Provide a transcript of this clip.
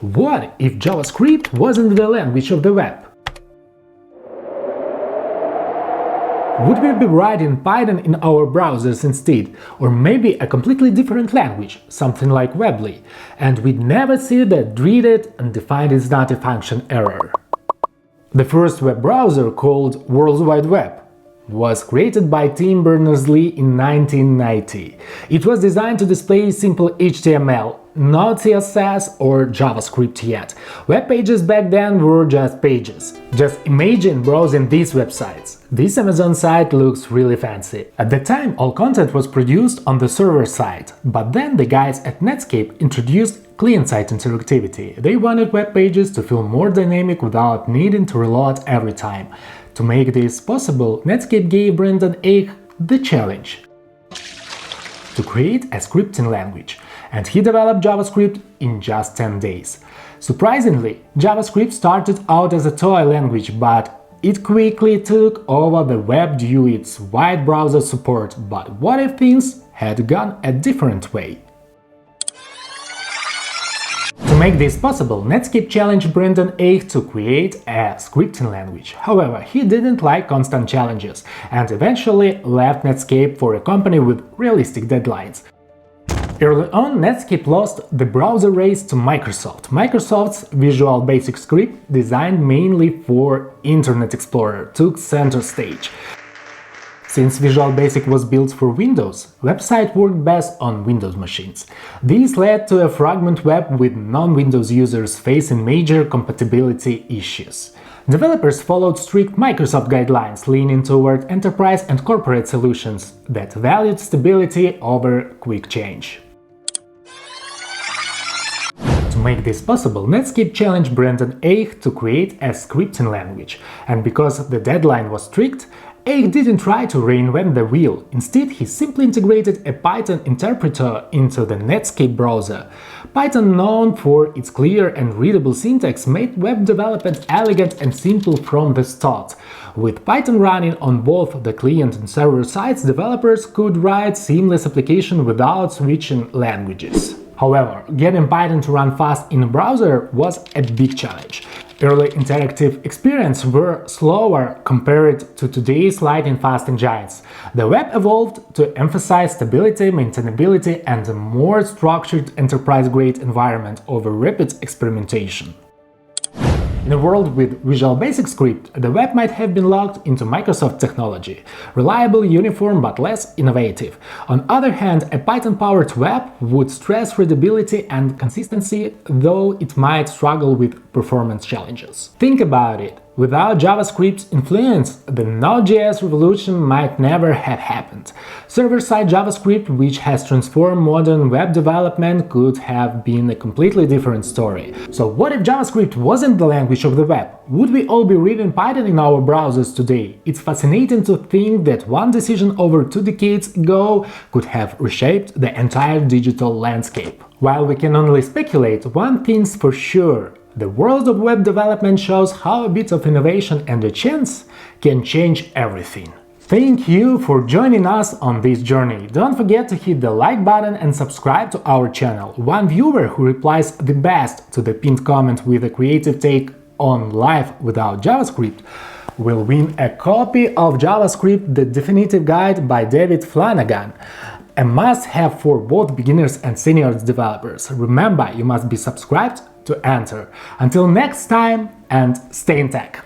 What if JavaScript wasn't the language of the web? Would we be writing Python in our browsers instead, or maybe a completely different language, something like Weebly, and we'd never see that dreaded undefined is not a function error? The first web browser, called World Wide Web, was created by Tim Berners-Lee in 1990. It was designed to display simple HTML, not CSS or JavaScript yet. Web pages back then were just pages. Just imagine browsing these websites. This Amazon site looks really fancy. At the time, all content was produced on the server side, but then the guys at Netscape introduced client-side interactivity. They wanted web pages to feel more dynamic without needing to reload every time. To make this possible, Netscape gave Brendan Eich the challenge to create a scripting language, and he developed JavaScript in just 10 days. Surprisingly, JavaScript started out as a toy language, but it quickly took over the web due to its wide browser support. But what if things had gone a different way? To make this possible, Netscape challenged Brendan Eich to create a scripting language. However, he didn't like constant challenges and eventually left Netscape for a company with realistic deadlines. Early on, Netscape lost the browser race to Microsoft. Microsoft's VBScript, designed mainly for Internet Explorer, took center stage. Since Visual Basic was built for Windows, website worked best on Windows machines. This led to a fragmented web with non-Windows users facing major compatibility issues. Developers followed strict Microsoft guidelines, leaning toward enterprise and corporate solutions that valued stability over quick change. To make this possible, Netscape challenged Brendan Eich to create a scripting language, and because the deadline was strict, Eich didn't try to reinvent the wheel. Instead, he simply integrated a Python interpreter into the Netscape browser. Python, known for its clear and readable syntax, made web development elegant and simple from the start. With Python running on both the client and server sides, developers could write seamless applications without switching languages. However, getting Python to run fast in a browser was a big challenge. Early interactive experiences were slower compared to today's lightning-fast engines. The web evolved to emphasize stability, maintainability, and a more structured enterprise-grade environment over rapid experimentation. In a world with Visual Basic Script, the web might have been locked into Microsoft technology, reliable, uniform, but less innovative. On the other hand, a Python-powered web would stress readability and consistency, though it might struggle with performance challenges. Think about it. Without JavaScript's influence, the Node.js revolution might never have happened. Server-side JavaScript, which has transformed modern web development, could have been a completely different story. So what if JavaScript wasn't the language of the web? Would we all be reading Python in our browsers today? It's fascinating to think that one decision over 2 decades ago could have reshaped the entire digital landscape. While we can only speculate, one thing's for sure. The world of web development shows how a bit of innovation and a chance can change everything. Thank you for joining us on this journey. Don't forget to hit the like button and subscribe to our channel. One viewer who replies the best to the pinned comment with a creative take on life without JavaScript will win a copy of JavaScript: The Definitive Guide by David Flanagan. A must-have for both beginners and senior developers. Remember, you must be subscribed to enter. Until next time, and stay in tech!